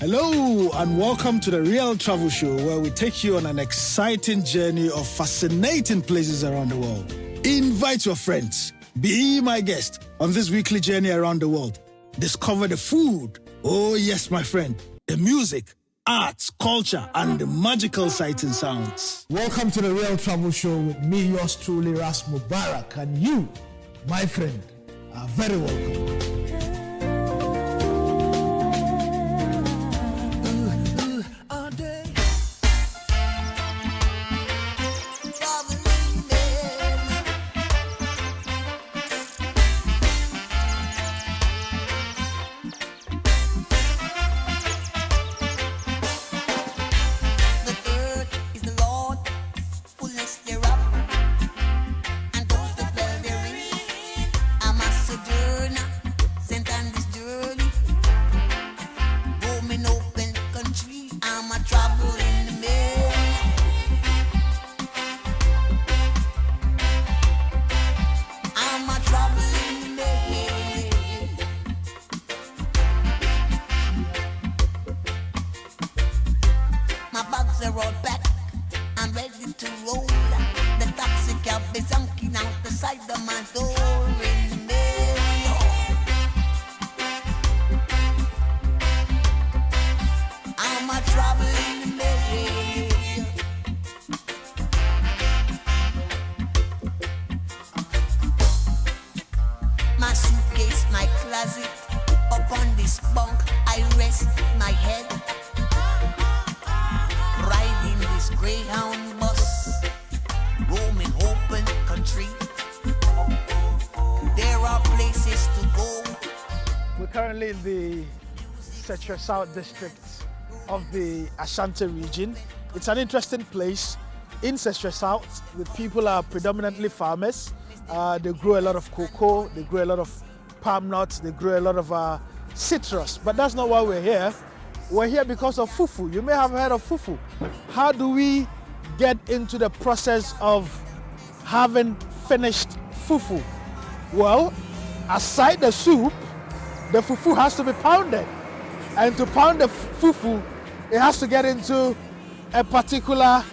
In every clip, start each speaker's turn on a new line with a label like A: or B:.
A: Hello and welcome to the Real Travel Show, where we take you on an exciting journey of fascinating places around the world. Invite your friends. Be my guest on this weekly journey around the world. Discover the food. Oh yes, my friend. The music, arts, culture, and the magical sights and sounds.
B: Welcome to the Real Travel Show with me, yours truly, Ras Mubarak, and you, my friend, are very welcome. Currently in the Central South district of the Ashanti region. It's an interesting place in Central South. The people are predominantly farmers. They grow a lot of cocoa, they grow a lot of palm nuts, they grow a lot of citrus. But that's not why we're here. We're here because of fufu. You may have heard of fufu. How do we get into the process of having finished fufu? Well, aside the soup, the fufu has to be pounded. And to pound the fufu, it has to get into a particular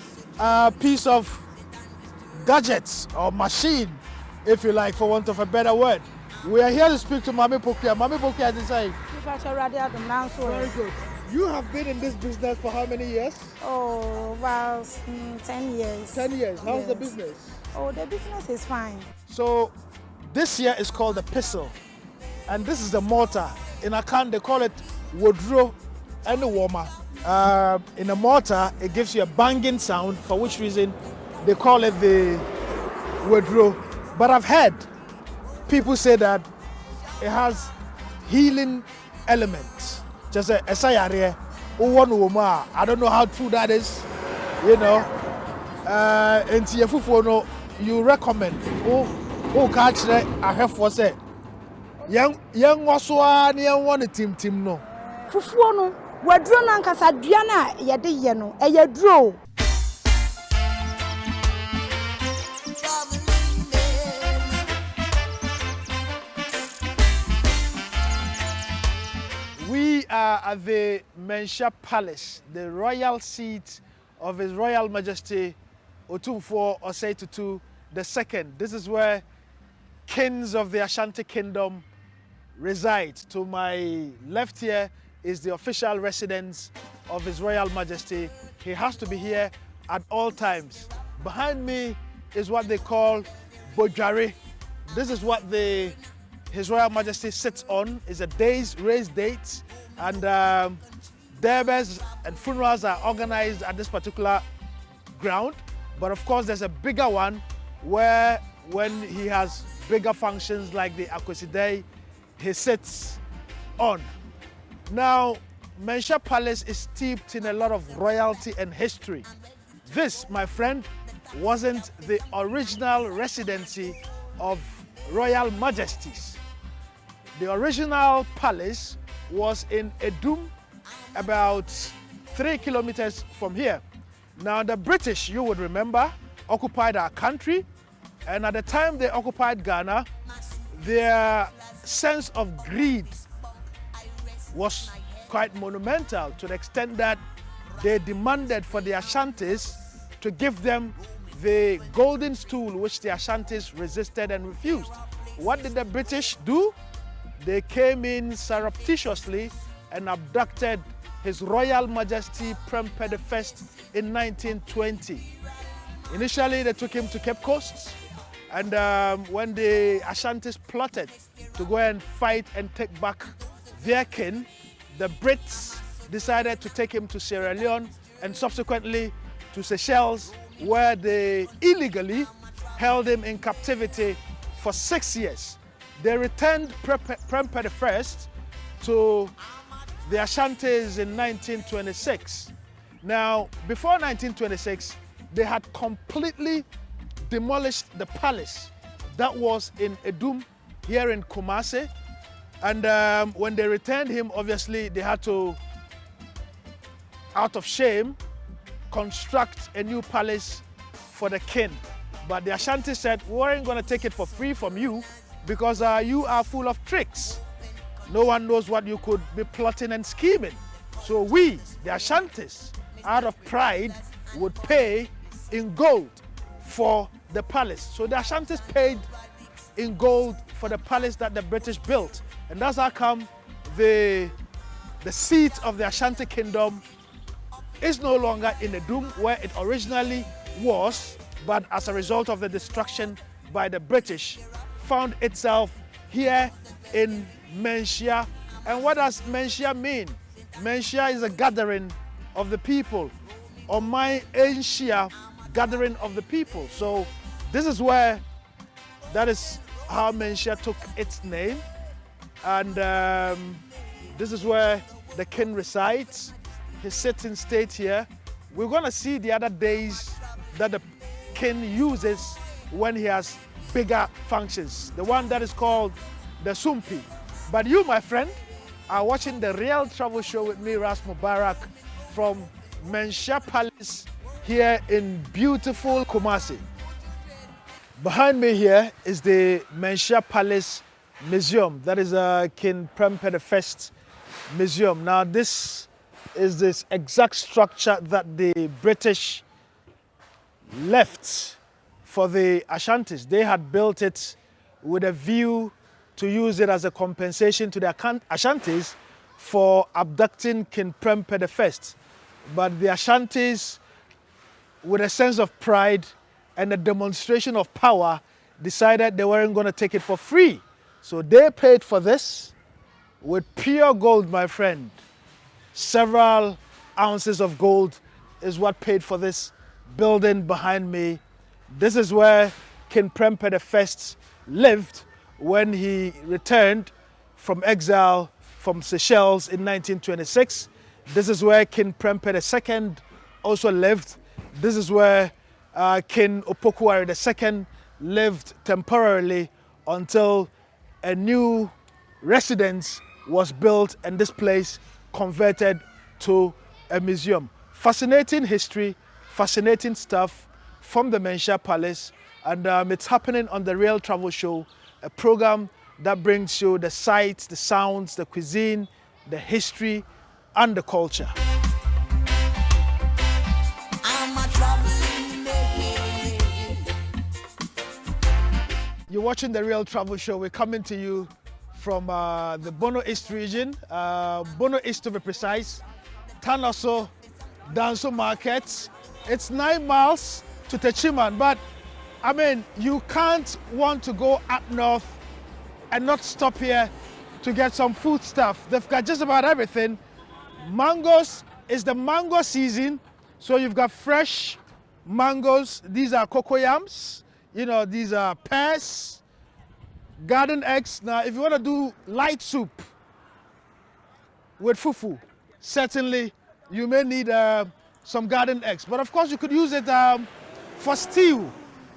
B: piece of gadgets or machine, if you like, for want of a better word. We are here to speak to Mami Pokia. Mami Pokia, this side. Very good. You have been in this business for how many years?
C: Oh, about 10 years.
B: 10 years. How's the business?
C: Oh, the business is fine.
B: So this year is called the Pistol. And this is the mortar. In Akan, they call it wodro and the warmer. In a mortar, it gives you a banging sound, for which reason they call it the wodro. But I've heard people say that it has healing elements. Just a sayare, I don't know how true that is, you know. And you recommend, catch that I have for say. Young waswa ni won tim no
C: Fufuo no waduro na nkasa dua na ye de ye no e ye duro.
B: We are at the Mensha Palace, the royal seat of His Royal Majesty Otumfuo Osei Tutu II. This is where kings of the Ashanti Kingdom reside. To my left here is the official residence of His Royal Majesty. He has to be here at all times. Behind me is what they call Bojari. This is what His Royal Majesty sits on. It's a raised date, and derbes and funerals are organized at this particular ground. But of course, there's a bigger one where when he has bigger functions like the Akwesi Day, he sits on. Now, Mensha Palace is steeped in a lot of royalty and history. This, my friend, wasn't the original residency of royal majesties. The original palace was in Edum, about 3 kilometers from here. Now, the British, you would remember, occupied our country, and at the time they occupied Ghana, their sense of greed was quite monumental to the extent that they demanded for the Ashantis to give them the golden stool, which the Ashantis resisted and refused. What did the British do? They came in surreptitiously and abducted His Royal Majesty Prempeh I in 1920. Initially, they took him to Cape Coast, and when the Ashantis plotted to go and fight and take back their king, the Brits decided to take him to Sierra Leone and subsequently to Seychelles, where they illegally held him in captivity for 6 years. They returned Prempeh I to the Ashantis in 1926. Now, before 1926, they had completely demolished the palace that was in Edum, here in Kumasi. And when they returned him, obviously, they had to, out of shame, construct a new palace for the king. But the Ashanti said, we weren't going to take it for free from you because you are full of tricks. No one knows what you could be plotting and scheming. So we, the Ashantis, out of pride, would pay in gold for the palace. So the Ashantis paid in gold for the palace that the British built. And that's how come the seat of the Ashanti Kingdom is no longer in Edum, where it originally was, but as a result of the destruction by the British, found itself here in Menchia. And what does Menchia mean? Menchia is a gathering of the people, or my Enshia, gathering of the people. So this is where, that is how Menchia took its name. And this is where the king resides. He sits in state here. We're going to see the other days that the king uses when he has bigger functions. The one that is called the Sumpi. But you, my friend, are watching the Real Travel Show with me, Ras Mubarak, from Menchia Palace here in beautiful Kumasi. Behind me here is the Menchia Palace Museum. That is King Prempeh I Museum. Now this is this exact structure that the British left for the Ashantis. They had built it with a view to use it as a compensation to the Ashantis for abducting King Prempeh I. But the Ashantis, with a sense of pride and a demonstration of power, decided they weren't going to take it for free. So they paid for this with pure gold, my friend. Several ounces of gold is what paid for this building behind me. This is where King Prempeh I lived when he returned from exile from Seychelles in 1926. This is where King Prempeh II also lived. This is where King Opokuwari II lived temporarily until a new residence was built and this place converted to a museum. Fascinating history, fascinating stuff from the Menchia Palace, and it's happening on the Real Travel Show, a program that brings you the sights, the sounds, the cuisine, the history, and the culture. You're watching the Real Travel Show. We're coming to you from the Bono East region, Bono East to be precise, Tanoso, Danso Market. It's 9 miles to Techiman, but I mean, you can't want to go up north and not stop here to get some food stuff. They've got just about everything. Mangoes, is the mango season, so you've got fresh mangoes. These are cocoyams, you know, these are pears, garden eggs. Now, if you want to do light soup with fufu, certainly you may need some garden eggs. But of course, you could use it for stew.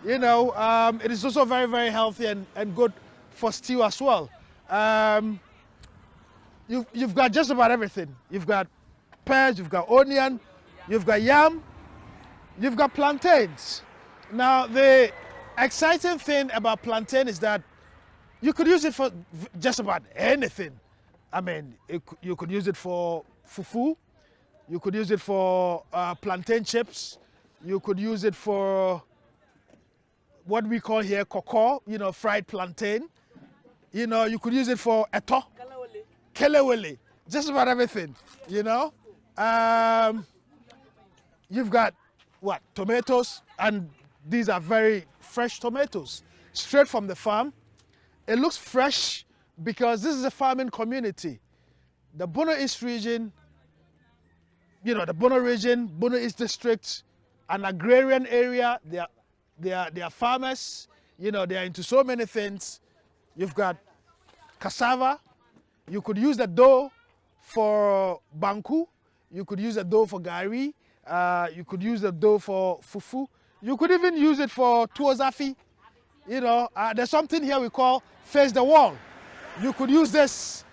B: You know, it is also very, very healthy and good for stew as well. You've got just about everything. You've got pears, you've got onion, you've got yam, you've got plantains. Now, the exciting thing about plantain is that you could use it for just about anything. I mean, you could use it for fufu. You could use it for plantain chips. You could use it for what we call here koko, fried plantain. You could use it for eto, kelewele, just about everything, You've got, tomatoes, and these are very fresh tomatoes, straight from the farm. It looks fresh because this is a farming community. The Bono East region, the Bono region, Bono East district, an agrarian area. They are farmers. They are into so many things. You've got cassava. You could use the dough for banku. You could use the dough for gari. You could use the dough for fufu. You could even use it for tuozafi. There's something here we call face the wall. You could use this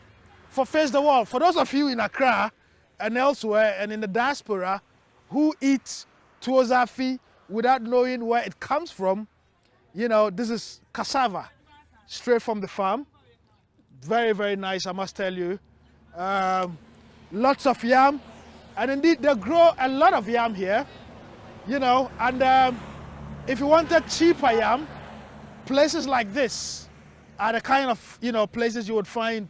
B: for face the wall. For those of you in Accra and elsewhere and in the diaspora who eat tuozafi without knowing where it comes from, this is cassava, straight from the farm. Very, very nice, I must tell you. Lots of yam. And indeed, they grow a lot of yam here, and if you wanted cheaper yam, places like this are the kind of, places you would find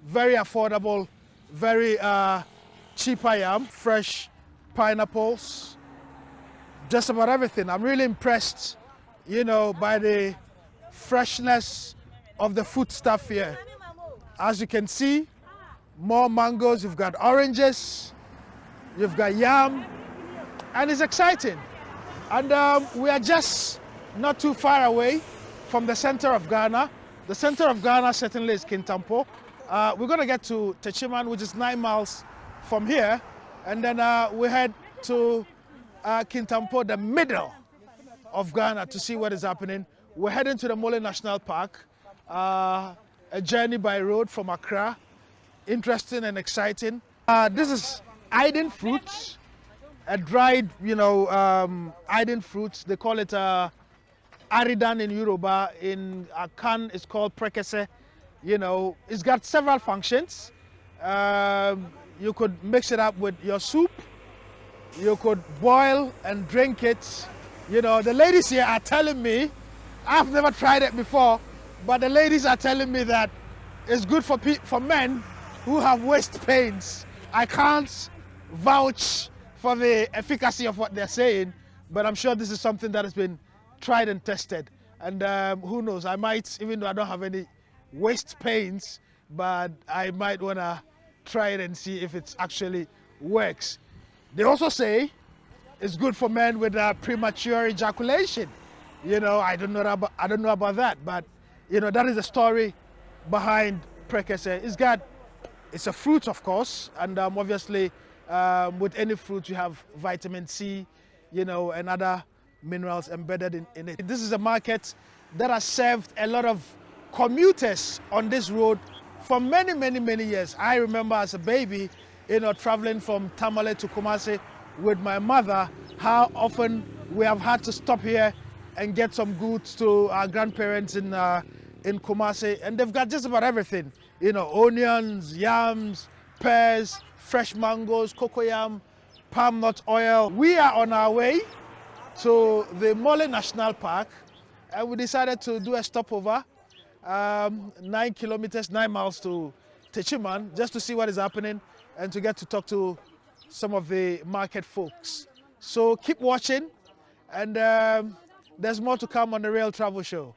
B: very affordable, very cheaper yam, fresh pineapples, just about everything. I'm really impressed, by the freshness of the food stuff here. As you can see, more mangoes, you've got oranges, you've got yam, and it's exciting. And we are just not too far away from the center of Ghana. The center of Ghana certainly is Kintampo. We're going to get to Techiman, which is 9 miles from here, and then we head to Kintampo, the middle of Ghana, to see what is happening. We're heading to the Mole National Park, a journey by road from Accra. Interesting and exciting. This is Iden fruits, a dried, Iden fruits. They call it Aridan in Yoruba. In Akan, it's called prekese. It's got several functions. You could mix it up with your soup. You could boil and drink it. The ladies here are telling me, I've never tried it before, but the ladies are telling me that it's good for men who have waist pains. I can't vouch for the efficacy of what they're saying, but I'm sure this is something that has been tried and tested. And who knows, I might, even though I don't have any waist pains, but I might want to try it and see if it actually works. They also say it's good for men with premature ejaculation. I don't know about that, but that is the story behind prekese. It's a fruit, of course, and obviously with any fruit you have vitamin C, and other minerals embedded in it. This is a market that has served a lot of commuters on this road for many, many, many years. I remember as a baby, traveling from Tamale to Kumasi with my mother, how often we have had to stop here and get some goods to our grandparents in Kumasi, and they've got just about everything. Onions, yams, pears, fresh mangoes, cocoyam, palm nut oil. We are on our way to the Mole National Park, and we decided to do a stopover, 9 kilometers, 9 miles to Techiman, just to see what is happening and to get to talk to some of the market folks. So keep watching, and there's more to come on the Real Travel Show.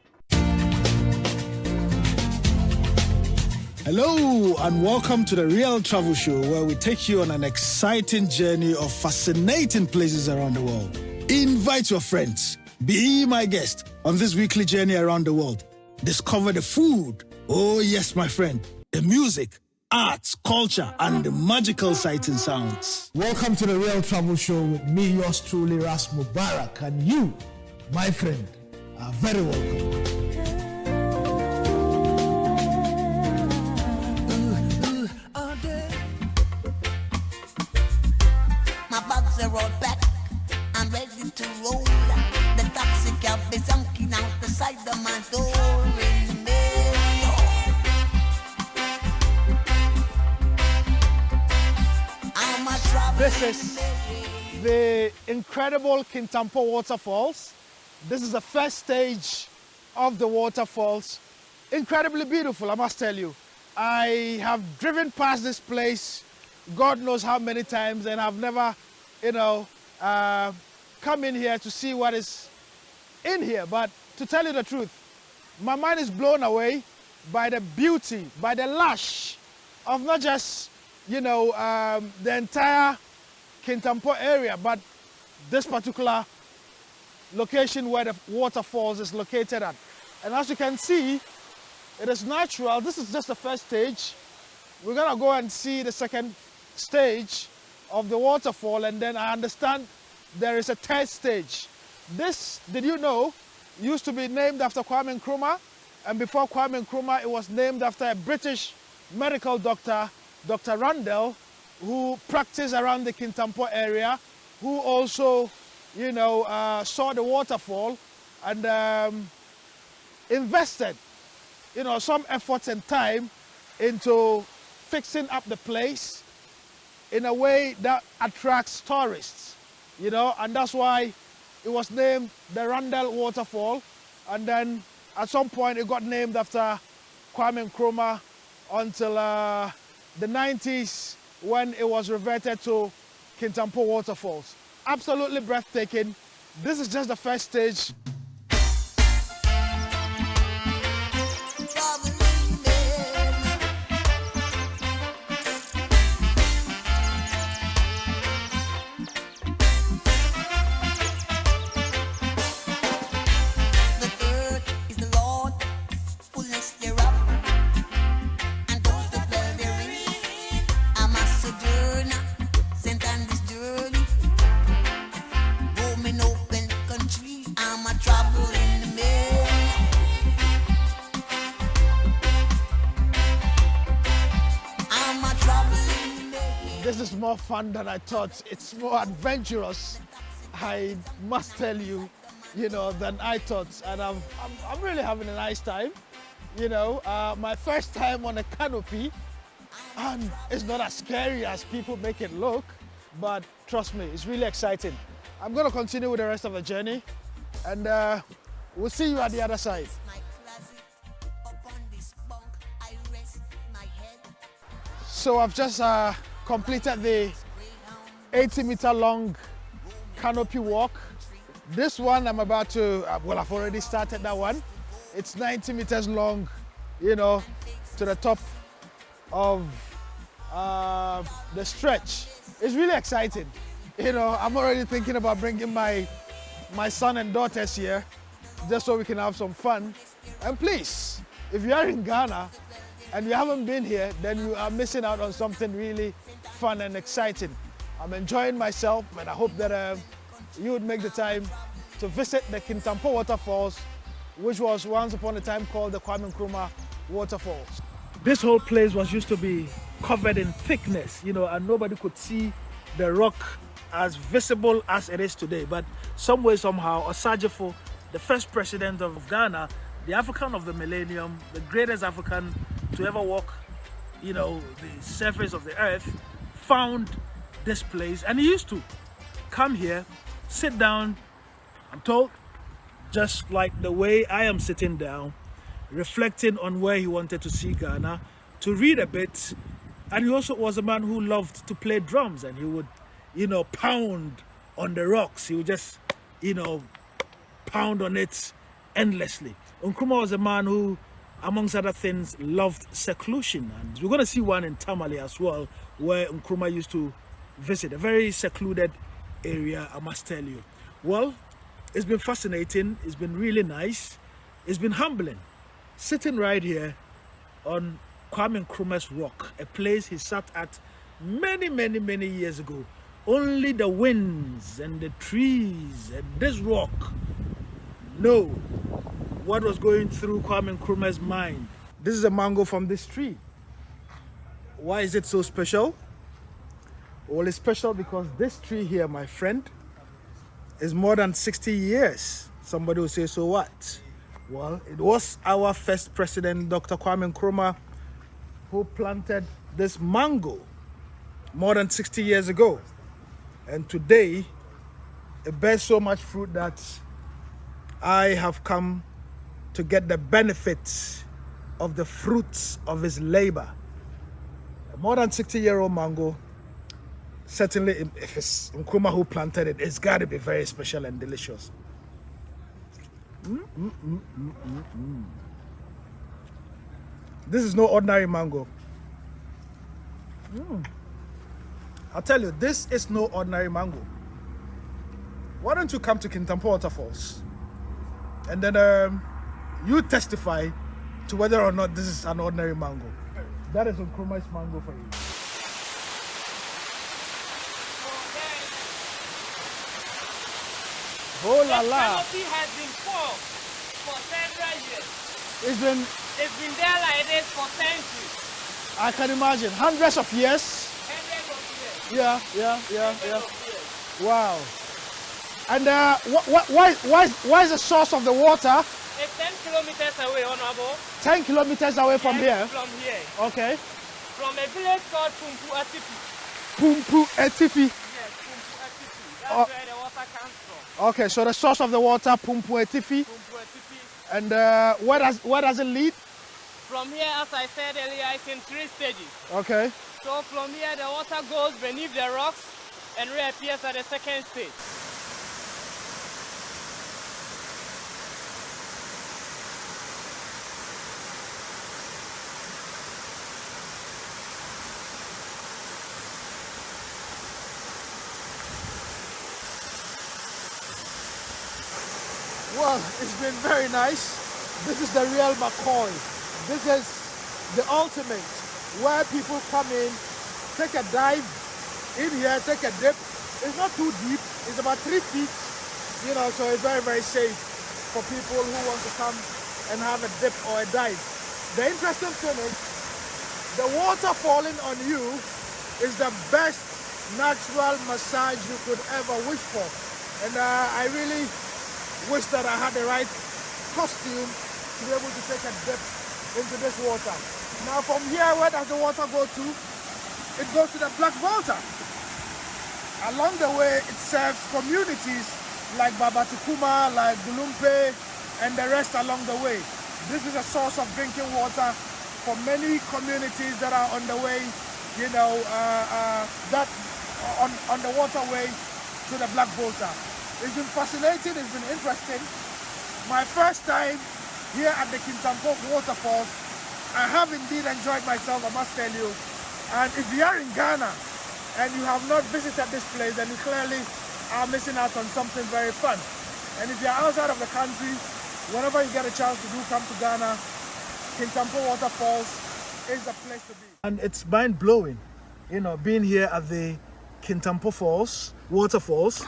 A: Hello and welcome to the Real Travel Show, where we take you on an exciting journey of fascinating places around the world. Invite your friends. Be my guest on this weekly journey around the world. Discover the food. Oh yes, my friend. The music, arts, culture, and the magical sights and sounds. Welcome to the Real Travel Show with me, yours truly, Ras Mubarak, and you, my friend, are very welcome.
D: My bags are all back, I'm ready to roll. The taxi cab is honking out the side of my door in Mayo.
B: This is the incredible Kintampo waterfalls. This is the first stage of the waterfalls. Incredibly beautiful, I must tell you. I have driven past this place God knows how many times, and I've never, come in here to see what is in here. But to tell you the truth, my mind is blown away by the beauty, by the lush of not just, the entire Kintampo area, but this particular location where the waterfalls is located at. And as you can see, it is natural. This is just the first stage. We're gonna go and see the second stage of the waterfall, and then I understand there is a third stage. This, did you know, used to be named after Kwame Nkrumah, and before Kwame Nkrumah, it was named after a British medical doctor, Dr. Randall, who practiced around the Kintampo area, who also, saw the waterfall and invested, some efforts and time into fixing up the place in a way that attracts tourists, and that's why it was named the Randall Waterfall. And then at some point it got named after Kwame Nkrumah until the 90s, when it was reverted to Kintampo Waterfalls. Absolutely breathtaking. This is just the first stage. This is more fun than I thought. It's more adventurous, I must tell you, than I thought. And I'm really having a nice time. My first time on a canopy, and it's not as scary as people make it look, but trust me, it's really exciting. I'm going to continue with the rest of the journey, and we'll see you at the other side. So I've just completed the 80-meter long canopy walk. This one I'm about to, I've already started that one. It's 90 meters long, to the top of the stretch. It's really exciting. I'm already thinking about bringing my son and daughters here just so we can have some fun. And please, if you are in Ghana and you haven't been here, then you are missing out on something really fun and exciting. I'm enjoying myself, and I hope that you would make the time to visit the Kintampo waterfalls, which was once upon a time called the Kwame Nkrumah waterfalls. This whole place used to be covered in thickness, and nobody could see the rock as visible as it is today. But some way, somehow, Osajifo, the first president of Ghana, the African of the millennium, the greatest African to ever walk, the surface of the earth, found this place, and he used to come here, sit down, I'm told, just like the way I am sitting down, reflecting on where he wanted to see Ghana, to read a bit. And he also was a man who loved to play drums, and he would, pound on the rocks. He would just, pound on it endlessly. Nkrumah was a man who, amongst other things, loved seclusion. And we're going to see one in Tamale as well, where Nkrumah used to visit. A very secluded area, I must tell you. Well, it's been fascinating. It's been really nice. It's been humbling. Sitting right here on Kwame Nkrumah's rock, a place he sat at many, many, many years ago. Only the winds and the trees and this rock know what was going through Kwame Nkrumah's mind. This is a mango from this tree. Why is it so special? Well, it's special because this tree here, my friend, is more than 60 years. Somebody will say, so what? Well, it was our first president, Dr. Kwame Nkrumah, who planted this mango more than 60 years ago. And today, it bears so much fruit that I have come to get the benefits of the fruits of his labor. A more than 60-year-old mango, certainly if it's Nkrumah who planted it, it's got to be very special and delicious. This is no ordinary mango. I'll tell you, this is no ordinary mango. Why don't you come to Kintampo Waterfalls and then you testify to whether or not this is an ordinary mango. That is Nkrumah's mango for you. Oh la la!
E: Canopy has been formed for several years.
B: It's
E: been there like this for centuries.
B: I can imagine, hundreds of years.
E: Hundreds of years.
B: Yeah.
E: Of years.
B: Wow. And why is the source of the water?
E: It's 10 kilometers away, Honorable.
B: 10 kilometers away from here?
E: From here.
B: Okay.
E: From a village called Pumpu Atifi.
B: Pumpu Atifi.
E: Yes, Pumpu Atifi. That's where the water comes from.
B: Okay, so the source of the water, Pumpu Atifi.
E: Pumpu Atifi.
B: And where does it lead?
E: From here, as I said earlier, it's in 3 stages.
B: Okay.
E: So from here, the water goes beneath the rocks and reappears at the 2nd stage.
B: Well, it's been very nice. This is the real McCoy. This is the ultimate, where people come in, take a dive in here, take a dip. It's not too deep. It's about 3 feet, so it's very, very safe for people who want to come and have a dip or a dive. The interesting thing is, the water falling on you is the best natural massage you could ever wish for. And I really wish that I had the right costume to be able to take a dip into this water. Now from here, where does the water go to? It goes to the Black Volta. Along the way, it serves communities like Babatukuma, like Gulumpe, and the rest along the way. This is a source of drinking water for many communities that are on the way, that on the waterway to the Black Volta. It's been fascinating, it's been interesting. My first time here at the Kintampo Waterfalls, I have indeed enjoyed myself, I must tell you. And if you are in Ghana and you have not visited this place, then you clearly are missing out on something very fun. And if you're outside of the country, whenever you get a chance to come to Ghana, Kintampo Waterfalls is the place to be. And it's mind-blowing, being here at the Kintampo Waterfalls,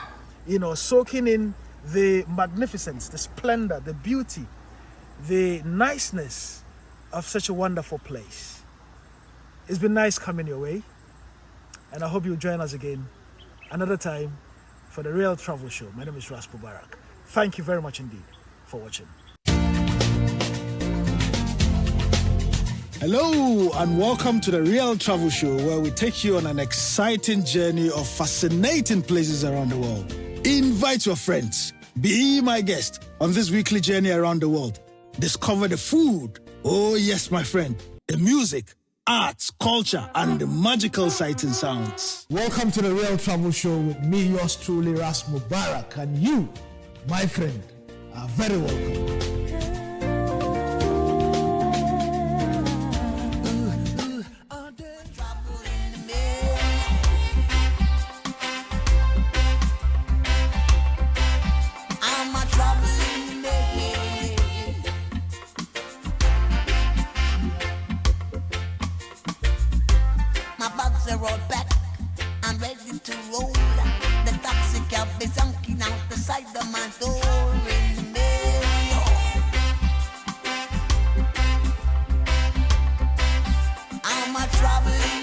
B: soaking in the magnificence, the splendor, the beauty, the niceness of such a wonderful place. It's been nice coming your way, and I hope you'll join us again another time for the Real Travel Show. My name is Ras Mubarak. Thank you very much indeed for watching. Hello and welcome to the Real Travel Show, where we take you on an exciting journey of fascinating places around the world. Invite your friends. Be my guest on this weekly journey around the world. Discover the food. Oh yes, my friend. The music, arts, culture, and the magical sights and sounds. Welcome to the Real Travel Show with me, yours truly, Ras Mubarak. And you, my friend, are very welcome.
D: Roll back and ready to roll. The taxi cab is honking out the side of my door in the middle. I'm a traveling